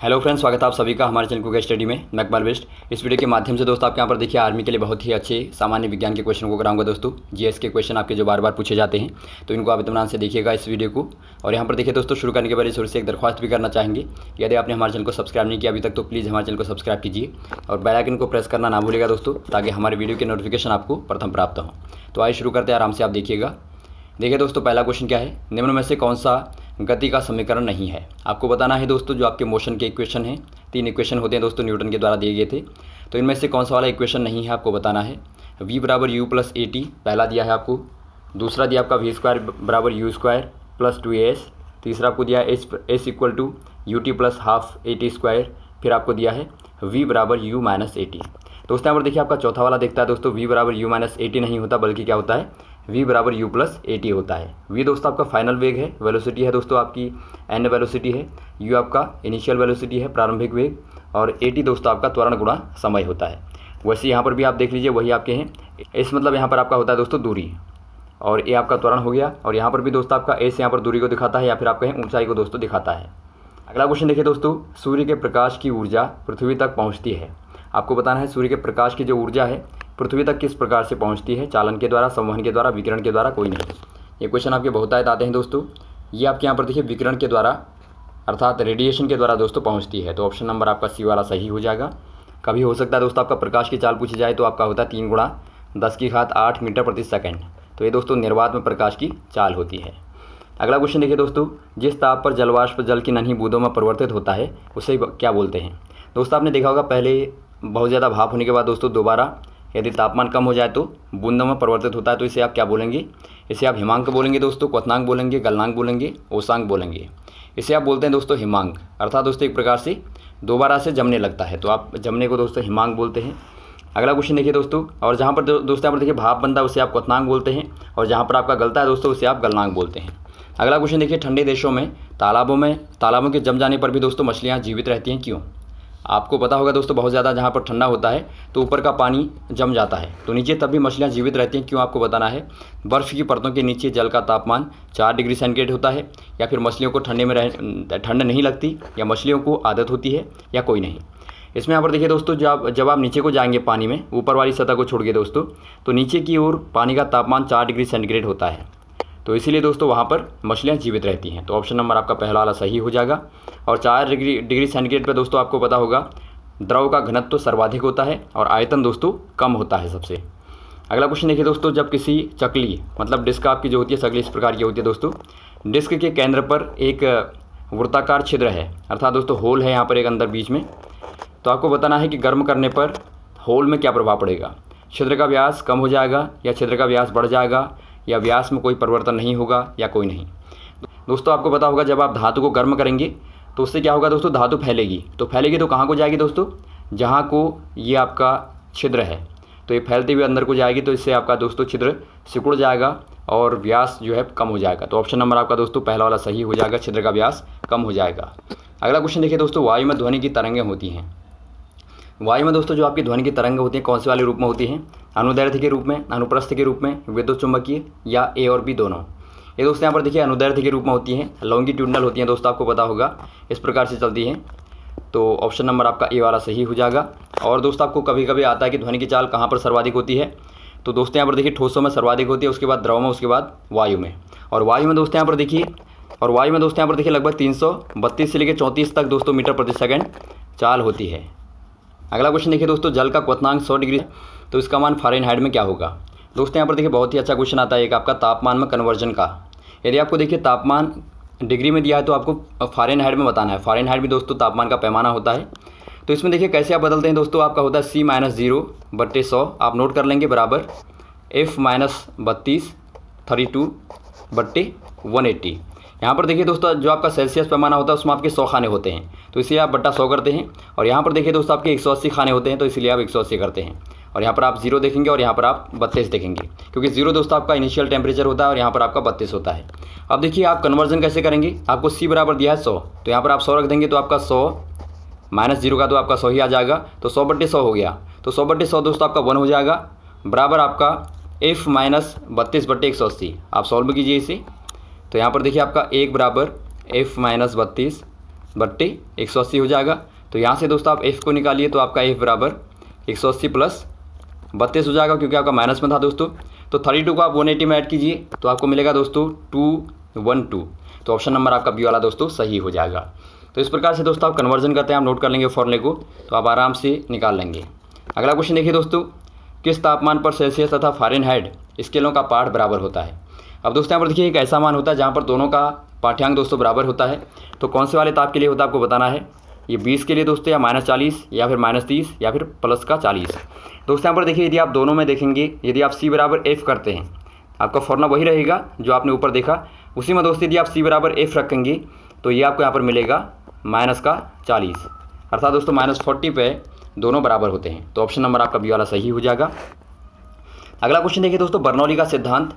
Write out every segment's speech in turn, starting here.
Hello friends, स्वागत है आप सभी का हमारे चैनल कुक स्टडी में। मैं अकबर बेस्ट। इस वीडियो के माध्यम से दोस्तों आपके यहाँ पर देखिए आर्मी के लिए बहुत ही अच्छे सामान्य विज्ञान के क्वेश्चन को कराऊंगा दोस्तों। जीएस के क्वेश्चन आपके जो बार बार पूछे जाते हैं, तो इनको आप इत्मीनान से देखिएगा इस वीडियो को। और यहाँ पर देखिए दोस्तों, शुरू करने के बाद शुरू से एक दरख्वास्त भी करना चाहेंगे, यदि आपने हमारे चैनल को सब्सक्राइब नहीं किया अभी तक तो प्लीज़ हमारे चैनल को सब्सक्राइब कीजिए और बेल आइकन को प्रेस करना ना भूलिएगा दोस्तों, ताकि हमारे वीडियो की नोटिफिकेशन आपको प्रथम प्राप्त हो। तो आइए शुरू करते हैं, आराम से आप देखिएगा। देखिए दोस्तों, पहला क्वेश्चन क्या है, निम्न में से कौन सा गति का समीकरण नहीं है। आपको बताना है दोस्तों, जो आपके मोशन के इक्वेशन हैं, 3 इक्वेशन होते हैं दोस्तों, न्यूटन के द्वारा दिए गए थे। तो इनमें से कौन सा वाला इक्वेशन नहीं है आपको बताना है। v बराबर यू प्लस ए टी पहला दिया है आपको, दूसरा दिया आपका वी स्क्वायर बराबर यू स्क्वायर प्लस 2as, तीसरा आपको दिया है S equal to U T plus half A T square, फिर आपको दिया है v बराबर यू माइनस ए टी। दोस्तों यहाँ पर देखिए आपका चौथा वाला देखता है दोस्तों, v बराबर यू माइनस ए टी नहीं होता, बल्कि क्या होता है, v बराबर यू प्लस ए टी होता है। v दोस्तों आपका फाइनल वेग है, वेलोसिटी है दोस्तों आपकी n वेलोसिटी है, u आपका इनिशियल वेलोसिटी है, प्रारंभिक वेग, और ए टी दोस्तों आपका त्वरण गुणा समय होता है। वैसे यहाँ पर भी आप देख लीजिए, वही आपके हैं। इस मतलब यहाँ पर आपका होता है दोस्तों दूरी, और ए आपका त्वरण हो गया, और यहाँ पर भी दोस्तों आपका एस यहाँ पर दूरी को दिखाता है, या फिर आप कहें ऊंचाई को दोस्तों दिखाता है। अगला क्वेश्चन देखिए दोस्तों, सूर्य के प्रकाश की ऊर्जा पृथ्वी तक पहुँचती है। आपको बताना है सूर्य के प्रकाश की जो ऊर्जा है पृथ्वी तक किस प्रकार से पहुंचती है, चालन के द्वारा, संवहन के द्वारा, विकिरण के द्वारा, कोई नहीं। ये क्वेश्चन आपके बहुतायत आते हैं दोस्तों। ये आपके यहाँ पर देखिए विकिरण के द्वारा अर्थात रेडिएशन के द्वारा दोस्तों पहुंचती है। तो ऑप्शन नंबर आपका सी वाला सही हो जाएगा। कभी हो सकता है दोस्तों आपका प्रकाश की चाल पूछी जाए तो आपका होता है 3 गुणा 10⁸ मीटर प्रति सेकंड। तो ये दोस्तों निर्वात में प्रकाश की चाल होती है। अगला क्वेश्चन देखिए दोस्तों, जिस ताप पर जलवाष्प जल की नन्ही बूंदों में परिवर्तित होता है उसे क्या बोलते हैं। दोस्तों आपने देखा होगा, पहले बहुत ज़्यादा भाप होने के बाद दोस्तों दोबारा यदि तापमान कम हो जाए तो बूंदों में परिवर्तित होता है, तो इसे आप क्या बोलेंगे। इसे आप हिमांक बोलेंगे दोस्तों, क्वथनांक बोलेंगे, गलनांक बोलेंगे, ओसांक बोलेंगे। इसे आप बोलते हैं दोस्तों हिमांक, अर्थात दोस्तों एक प्रकार से दोबारा से जमने लगता है, तो आप जमने को दोस्तों हिमांक बोलते हैं। अगला क्वेश्चन देखिए दोस्तों, और जहाँ पर दोस्तों यहाँ पर देखिए भाप बनता है उसे आप क्वथनांक बोलते हैं, और जहाँ पर आपका गलता है दोस्तों उसे आप गलनांक बोलते हैं। अगला क्वेश्चन देखिए, ठंडे देशों में तालाबों के जम जाने पर भी दोस्तों मछलियाँ जीवित रहती हैं, क्यों। आपको पता होगा दोस्तों, बहुत ज़्यादा जहाँ पर ठंडा होता है तो ऊपर का पानी जम जाता है, तो नीचे तब भी मछलियाँ जीवित रहती हैं, क्यों आपको बताना है। बर्फ़ की परतों के नीचे जल का तापमान 4 डिग्री सेंटीग्रेड होता है, या फिर मछलियों को ठंड नहीं लगती, या मछलियों को आदत होती है, या कोई नहीं। इसमें यहाँ पर देखिए दोस्तों, जब आप नीचे को जाएंगे पानी में, ऊपर वाली सतह को छोड़ के दोस्तों, तो नीचे की ओर पानी का तापमान 4 डिग्री सेंटीग्रेड होता है, तो इसीलिए दोस्तों वहाँ पर मछलियाँ जीवित रहती हैं। तो ऑप्शन नंबर आपका पहला वाला सही हो जाएगा। और 4 डिग्री सेंटीग्रेड पर दोस्तों आपको पता होगा द्रव का घनत्व सर्वाधिक होता है और आयतन दोस्तों कम होता है सबसे। अगला क्वेश्चन देखिए दोस्तों, जब किसी चकली मतलब डिस्क आपकी जो होती है, चकली इस प्रकार की होती है दोस्तों, डिस्क के केंद्र पर एक वृत्ताकार छिद्र है, अर्थात दोस्तों होल है यहाँ पर एक अंदर बीच में, तो आपको बताना है कि गर्म करने पर होल में क्या प्रभाव पड़ेगा। छिद्र का व्यास कम हो जाएगा, या छिद्र का व्यास बढ़ जाएगा, या व्यास में कोई परिवर्तन नहीं होगा, या कोई नहीं। दोस्तों आपको पता होगा, जब आप धातु को गर्म करेंगे तो उससे क्या होगा दोस्तों, धातु फैलेगी। तो फैलेगी तो कहाँ को जाएगी दोस्तों, जहाँ को ये आपका छिद्र है, तो ये फैलते हुए अंदर को जाएगी, तो इससे आपका दोस्तों छिद्र सिकुड़ जाएगा और व्यास जो है कम हो जाएगा। तो ऑप्शन नंबर आपका दोस्तों पहला वाला सही हो जाएगा, छिद्र का व्यास कम हो जाएगा। अगला क्वेश्चन देखिए दोस्तों, वायु में ध्वनि की तरंगें होती हैं। वायु में दोस्तों जो आपकी ध्वनि की तरंग होती हैं, कौन से वाले रूप में होती हैं, अनुदैर्ध्य के रूप में, अनुप्रस्थ के रूप में, विद्युत चुम्बकीय, या ए और बी दोनों। ये दोस्तों यहाँ पर देखिए अनुदैर्ध्य के रूप में होती हैं, लॉन्गिट्यूडनल होती हैं दोस्तों, आपको पता होगा इस प्रकार से चलती हैं। तो ऑप्शन नंबर आपका ए वाला सही हो जाएगा। और दोस्तों आपको कभी कभी आता है कि ध्वनि की चाल कहाँ पर सर्वाधिक होती है, तो दोस्तों यहाँ पर देखिए ठोसों में सर्वाधिक होती है, उसके बाद द्रव में, उसके बाद वायु में। और वायु में दोस्तों यहाँ पर देखिए लगभग 332 से लेकर 34 तक दोस्तों मीटर प्रति सेकंड चाल होती है। अगला क्वेश्चन देखिए दोस्तों, जल का क्वथनांक 100 डिग्री, तो इसका मान फ़ारेनहाइट में क्या होगा। दोस्तों यहाँ पर देखिए बहुत ही अच्छा क्वेश्चन आता है एक आपका तापमान में कन्वर्जन का। यदि आपको देखिए तापमान डिग्री में दिया है तो आपको फ़ारेनहाइट में बताना है। फ़ारेनहाइट भी दोस्तों तापमान का पैमाना होता है। तो इसमें देखिए कैसे आप बदलते हैं दोस्तों, आपका होता है C-0/100, आप नोट कर लेंगे, बराबर F-32 32/180। यहाँ पर देखिए दोस्तों जो आपका सेल्सियस पैमाना होता है उसमें आपके 100 खाने होते हैं, तो इसलिए आप बट्टा 100 करते हैं। और यहाँ पर देखिए दोस्तों आपके 180 खाने होते हैं, तो इसलिए आप 180 करते हैं। और यहाँ पर आप 0 देखेंगे और यहाँ पर आप 32 देखेंगे, क्योंकि 0 दोस्तों आपका इनिशियल टेम्परेचर होता है और यहाँ पर आपका 32 होता है। अब देखिए आप कन्वर्जन कैसे करेंगे, आपको C बराबर दिया है 100, तो यहाँ पर आप 100 रख देंगे, तो आपका 100 माइनस 0 का तो आपका 100 ही आ जाएगा, तो 100/100 हो गया। तो 100/100 दोस्तों आपका 1 हो जाएगा, बराबर आपका F-32/180। आप सॉल्व कीजिए इसे, तो यहाँ पर देखिए आपका 1 बराबर F-32 बट्टे 180 हो जाएगा। तो यहाँ से दोस्तों आप f को निकालिए तो आपका f बराबर 180 प्लस 32 हो जाएगा, क्योंकि आपका माइनस में था दोस्तों। तो 32 को आप 180 में ऐड कीजिए तो आपको मिलेगा दोस्तों 212। तो ऑप्शन नंबर आपका बी वाला दोस्तों सही हो जाएगा। तो इस प्रकार से दोस्तों आप कन्वर्जन करते हैं, आप नोट कर लेंगे फॉर्मूले को तो आप आराम से निकाल लेंगे। अगला क्वेश्चन देखिए दोस्तों, किस तापमान पर सेल्सियस तथा फ़ारेनहाइट स्केलों का पाठ बराबर होता है। अब दोस्तों यहाँ पर देखिए एक ऐसा मान होता है जहाँ पर दोनों का पाठ्यांक दोस्तों बराबर होता है। तो कौन से वाले ताप के लिए होता है आपको बताना है, ये 20 के लिए दोस्तों, या -40 या फिर -30 या फिर प्लस का 40। दोस्तों यहाँ पर देखिए यदि आप दोनों में देखेंगे, यदि आप C बराबर F करते हैं, आपका फॉर्मूला वही रहेगा जो आपने ऊपर देखा, उसी में दोस्तों यदि आप C बराबर F रखेंगे तो ये आपको यहाँ पर मिलेगा -40, अर्थात दोस्तों -40 पे दोनों बराबर होते हैं। तो ऑप्शन नंबर आपका बी वाला सही हो जाएगा। अगला क्वेश्चन देखिए दोस्तों, बर्नौली का सिद्धांत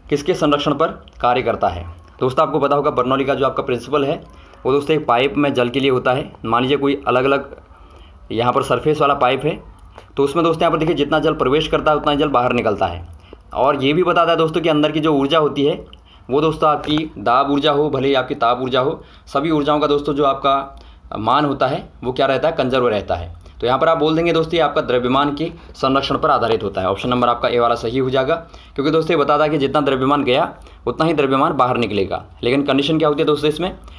किसके संरक्षण पर कार्य करता है। दोस्तों आपको पता होगा बर्नौली का जो आपका प्रिंसिपल है वो दोस्तों एक पाइप में जल के लिए होता है। मान लीजिए कोई अलग अलग यहाँ पर सरफेस वाला पाइप है, तो उसमें दोस्तों यहाँ पर देखिए जितना जल प्रवेश करता है उतना ही जल बाहर निकलता है। और ये भी बताता है दोस्तों कि अंदर की जो ऊर्जा होती है वो दोस्तों आपकी दाब ऊर्जा हो, भले ही आपकी ताप ऊर्जा हो, सभी ऊर्जाओं का दोस्तों जो आपका मान होता है वो क्या रहता है, कंजर्व रहता है। तो यहाँ पर आप बोल देंगे दोस्तों ये आपका द्रव्यमान के संरक्षण पर आधारित होता है। ऑप्शन नंबर आपका ए वाला सही हो जाएगा, क्योंकि दोस्तों ये बताता है कि जितना द्रव्यमान गया उतना ही द्रव्यमान बाहर निकलेगा। लेकिन कंडीशन क्या होती है दोस्तों,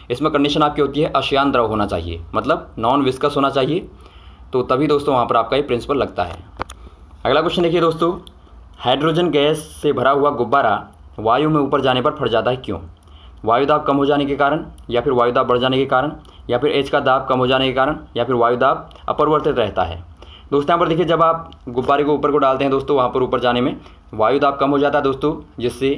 इसमें कंडीशन आपकी होती है अश्यान द्रव होना चाहिए, मतलब नॉन विस्कस होना चाहिए, तो तभी दोस्तों वहाँ पर आपका ये प्रिंसिपल लगता है। अगला क्वेश्चन देखिए दोस्तों, हाइड्रोजन गैस से भरा हुआ गुब्बारा वायु में ऊपर जाने पर फट जाता है, क्यों। वायु दाब कम हो जाने के कारण, या फिर वायु दाब बढ़ जाने के कारण, या फिर एच का दाब कम हो जाने के कारण, या फिर वायु दाब अपरिवर्तित रहता है। दोस्तों यहाँ पर देखिए जब आप गुब्बारे को ऊपर को डालते हैं दोस्तों, वहाँ पर ऊपर जाने में वायु दाब कम हो जाता है दोस्तों, जिससे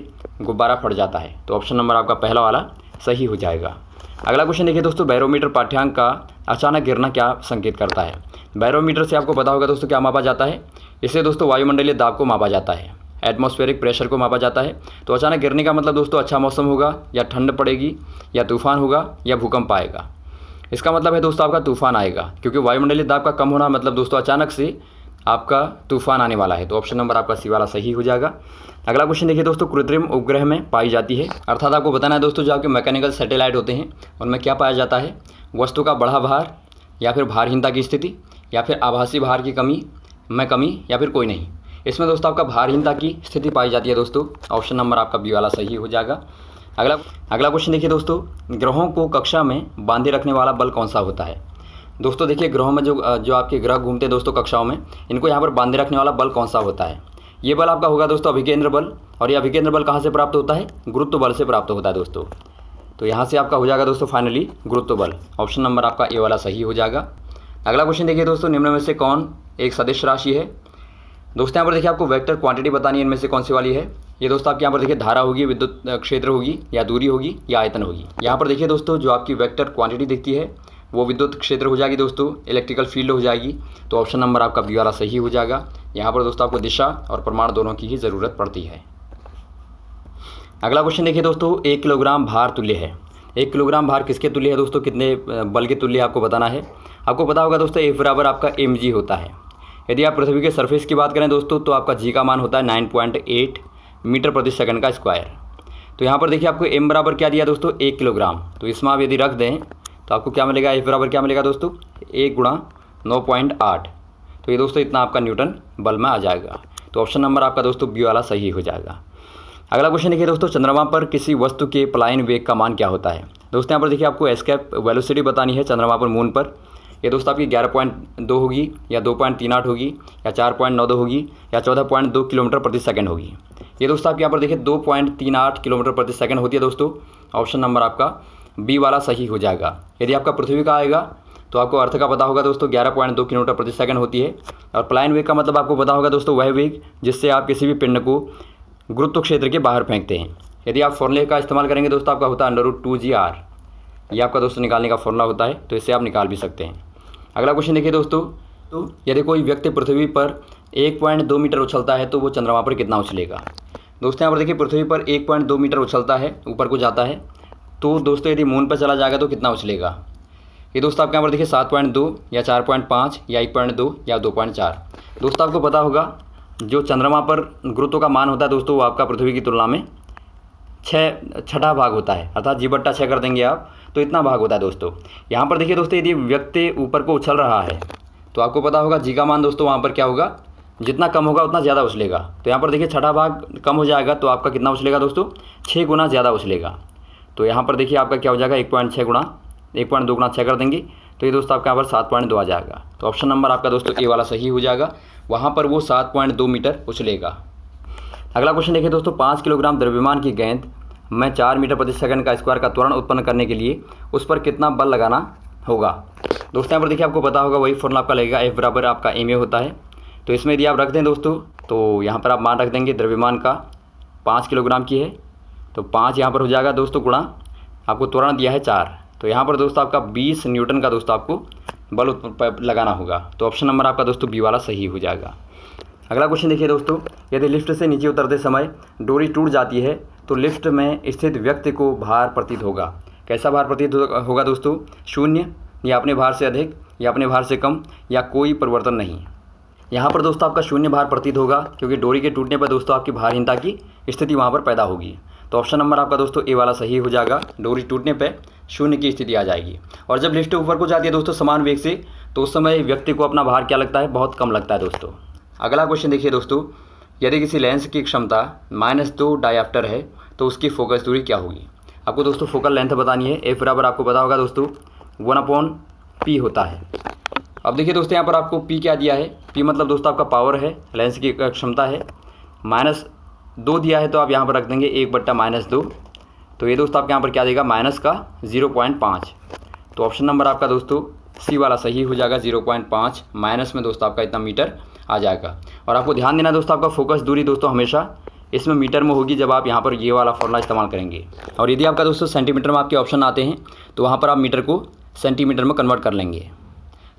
गुब्बारा फट जाता है। तो ऑप्शन नंबर आपका पहला वाला सही हो जाएगा। अगला क्वेश्चन देखिए दोस्तों, बैरोमीटर पाठ्यांक का अचानक गिरना क्या संकेत करता है। बैरोमीटर से आपको पता होगा दोस्तों क्या मापा जाता है, इससे दोस्तों वायुमंडलीय दाब को मापा जाता है, एटमॉस्फेरिक प्रेशर को मापा जाता है। तो अचानक गिरने का मतलब दोस्तों अच्छा मौसम होगा, या ठंड पड़ेगी, या तूफान होगा, या भूकंप आएगा। इसका मतलब है दोस्तों आपका तूफान आएगा, क्योंकि वायुमंडलीय दाब का कम होना मतलब दोस्तों अचानक से आपका तूफान आने वाला है। तो ऑप्शन नंबर आपका सी वाला सही हो जाएगा। अगला क्वेश्चन देखिए दोस्तों, कृत्रिम उपग्रह में पाई जाती है, अर्थात आपको बताना है दोस्तों जो आपके मैकेनिकल सैटेलाइट होते हैं उनमें क्या पाया जाता है, वस्तु का बढ़ा भार, या फिर भारहीनता की स्थिति, या फिर आभासी भार की कमी में कमी, या फिर कोई नहीं। इसमें दोस्तों आपका भारहीनता की स्थिति पाई जाती है दोस्तों। ऑप्शन नंबर आपका बी वाला सही हो जाएगा। अगला क्वेश्चन देखिए दोस्तों, ग्रहों को कक्षा में बांधे रखने वाला बल कौन सा होता है। दोस्तों देखिए ग्रहों में जो आपके ग्रह घूमते हैं दोस्तों कक्षाओं में, इनको यहाँ पर बांधे रखने वाला बल कौन सा होता है। ये बल आपका होगा दोस्तों अभिकेंद्र बल, और ये अभिकेंद्र बल कहाँ से प्राप्त होता है, गुरुत्व बल से प्राप्त होता है दोस्तों। तो यहाँ से आपका हो जाएगा दोस्तों फाइनली गुरुत्व बल। ऑप्शन नंबर आपका ए वाला सही हो जाएगा। अगला क्वेश्चन देखिए दोस्तों, निम्न में से कौन एक सदिश राशि है। दोस्तों यहाँ पर देखिए आपको वेक्टर क्वांटिटी बतानी है, इनमें से कौन सी वाली है। ये दोस्तों आपके यहाँ पर देखिए धारा होगी, विद्युत क्षेत्र होगी, या दूरी होगी, या आयतन होगी। यहाँ पर देखिए दोस्तों जो आपकी वेक्टर क्वांटिटी दिखती है वो विद्युत क्षेत्र हो जाएगी दोस्तों, इलेक्ट्रिकल फील्ड हो जाएगी। तो ऑप्शन नंबर आपका बी वाला सही हो जाएगा। यहाँ पर दोस्तों आपको दिशा और परिमाण दोनों की ही ज़रूरत पड़ती है। अगला क्वेश्चन देखिए दोस्तों, 1 किलोग्राम भार तुल्य है। 1 किलोग्राम भार किसके तुल्य है दोस्तों, कितने बल के तुल्य आपको बताना है। आपको पता होगा दोस्तों F बराबर आपका mg होता है। यदि आप पृथ्वी के सरफेस की बात करें दोस्तों तो आपका जी का मान होता है 9.8 मीटर प्रति सेकंड का स्क्वायर। तो यहाँ पर देखिए आपको m बराबर क्या दिया दोस्तों, 1 किलोग्राम। तो इसमें आप यदि रख दें तो आपको क्या मिलेगा, F बराबर क्या मिलेगा दोस्तों, 1 × 9.8। तो ये दोस्तों इतना आपका न्यूटन बल में आ जाएगा। तो ऑप्शन नंबर आपका दोस्तों बी वाला सही हो जाएगा। अगला क्वेश्चन देखिए दोस्तों, चंद्रमा पर किसी वस्तु के पलायन वेग का मान क्या होता है। दोस्तों यहाँ पर देखिए आपको एस्केप वेलोसिटी बतानी है चंद्रमा पर, मून पर। ये दोस्तों आपकी 11.2 होगी, या 2.38 होगी, या 4.92 होगी, या 14.2 किलोमीटर प्रति सेकंड होगी। ये दोस्तों आपके यहाँ पर देखिए 2.38 किलोमीटर प्रति सेकंड होती है दोस्तों। ऑप्शन नंबर आपका बी वाला सही हो जाएगा। यदि आपका पृथ्वी का आएगा तो आपको अर्थ का पता होगा दोस्तों 11.2 किलोमीटर प्रति सेकंड होती है। और पलायन वेग का मतलब आपको पता होगा दोस्तों वह वेग जिससे आप किसी भी पिंड को गुरुत्व क्षेत्र के बाहर फेंकते हैं। यदि आप फॉर्मूले का इस्तेमाल करेंगे दोस्तों आपका होता है √2gr। ये आपका दोस्तों निकालने का फॉर्मूला होता है, तो इससे आप निकाल भी सकते हैं। अगला क्वेश्चन देखिए दोस्तों, तो यदि कोई व्यक्ति पृथ्वी पर 1.2 मीटर उछलता है तो वो चंद्रमा पर कितना उछलेगा। दोस्तों यहाँ पर देखिए पृथ्वी पर 1.2 मीटर उछलता है, ऊपर को जाता है, तो दोस्तों यदि मून पर चला जाएगा तो कितना उछलेगा। ये दोस्तों आपके यहाँ पर देखिए 7.2 या 4.5 या 1.2 या 2.4। दोस्तों आपको पता होगा जो चंद्रमा पर गुरुत्व का मान होता है दोस्तों वो आपका पृथ्वी की तुलना में छठा भाग होता है, अर्थात जी बट्टा 6 कर देंगे आप तो इतना भाग होता है दोस्तों। यहाँ पर देखिए दोस्तों, यदि व्यक्ति ऊपर को उछल रहा है तो आपको पता होगा जी का मान दोस्तों वहाँ पर क्या होगा, जितना कम होगा उतना ज़्यादा उछलेगा। तो यहाँ पर देखिए छठा भाग कम हो जाएगा तो आपका कितना उछलेगा दोस्तों, 6 गुना ज़्यादा उछलेगा। तो यहाँ पर देखिए आपका क्या हो जाएगा, 1.6 गुना 1.2 गुना 6 कर देंगे तो ये दोस्तों आपका यहाँ पर 7.2 आ जाएगा। तो ऑप्शन नंबर आपका दोस्तों ए वाला सही हो जाएगा, वहाँ पर वो 7.2 मीटर उछलेगा। अगला क्वेश्चन देखिए दोस्तों, 5 किलोग्राम द्रव्यमान की गेंद में 4 मीटर प्रति सेकंड का स्क्वायर का त्वरण उत्पन्न करने के लिए उस पर कितना बल लगाना होगा। दोस्तों यहाँ पर देखिए आपको पता होगा वही फॉर्मूला आपका लगेगा, F बराबर आपका ma होता है। तो इसमें यदि आप रख दें दोस्तों तो यहाँ पर आप मान रख देंगे द्रव्यमान का 5 किलोग्राम की है तो 5 यहाँ पर हो जाएगा दोस्तों गुणा आपको त्वरण दिया है 4, तो यहाँ पर दोस्तों आपका 20 न्यूटन का दोस्तों आपको बल लगाना होगा। तो ऑप्शन नंबर आपका दोस्तों बी वाला सही हो जाएगा। अगला क्वेश्चन देखिए दोस्तों, यदि लिफ्ट से नीचे उतरते समय डोरी टूट जाती है तो लिफ्ट में स्थित व्यक्ति को भार प्रतीत होगा। कैसा भार प्रतीत होगा दोस्तों, 0 या अपने भार से अधिक या अपने भार से कम या कोई परिवर्तन नहीं। यहाँ पर दोस्तों आपका 0 भार प्रतीत होगा क्योंकि डोरी के टूटने पर दोस्तों आपकी भारहीनता की स्थिति वहाँ पर पैदा होगी। तो ऑप्शन नंबर आपका दोस्तों ए वाला सही हो जाएगा, डोरी टूटने पर 0 की स्थिति आ जाएगी। और जब लिफ्ट ऊपर को जाती है दोस्तों समान वेग से तो उस समय व्यक्ति को अपना भार क्या लगता है, बहुत कम लगता है दोस्तों। अगला क्वेश्चन देखिए दोस्तों, यदि किसी लेंस की क्षमता -2 डायऑप्टर है तो उसकी फोकस दूरी क्या होगी। आपको दोस्तों फोकल लेंथ बतानी है, F बराबर आपको पता होगा दोस्तों 1/P होता है। अब देखिए दोस्तों यहाँ पर आपको P क्या दिया है, P मतलब दोस्तों आपका पावर है, लेंस की क्षमता है, -2 दिया है तो आप यहाँ पर रख देंगे 1/-2, तो ये दोस्तों आपके यहाँ पर क्या देगा, माइनस का 0.5। तो ऑप्शन नंबर आपका दोस्तों सी वाला सही हो जाएगा, 0.5 माइनस में दोस्तों आपका इतना मीटर आ जाएगा। और आपको ध्यान देना दोस्तों, आपका फोकस दूरी दोस्तों हमेशा इसमें मीटर में होगी जब आप यहाँ पर ये वाला फॉर्मूला इस्तेमाल करेंगे। और यदि आपका दोस्तों सेंटीमीटर में आपके ऑप्शन आते हैं तो वहाँ पर आप मीटर को सेंटीमीटर में कन्वर्ट कर लेंगे।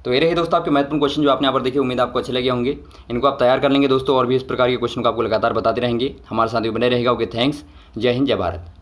तो ये रहे दोस्तों आपके महत्वपूर्ण क्वेश्चन जो आपने यहाँ पर देखे, उम्मीद आपको अच्छे लगे होंगे। इनको आप तैयार कर लेंगे दोस्तों और भी इस प्रकार के क्वेश्चन को आपको लगातार बताते रहेंगे। हमारे साथ भी बने रहेगा। Okay, thanks. जय हिंद, जय भारत।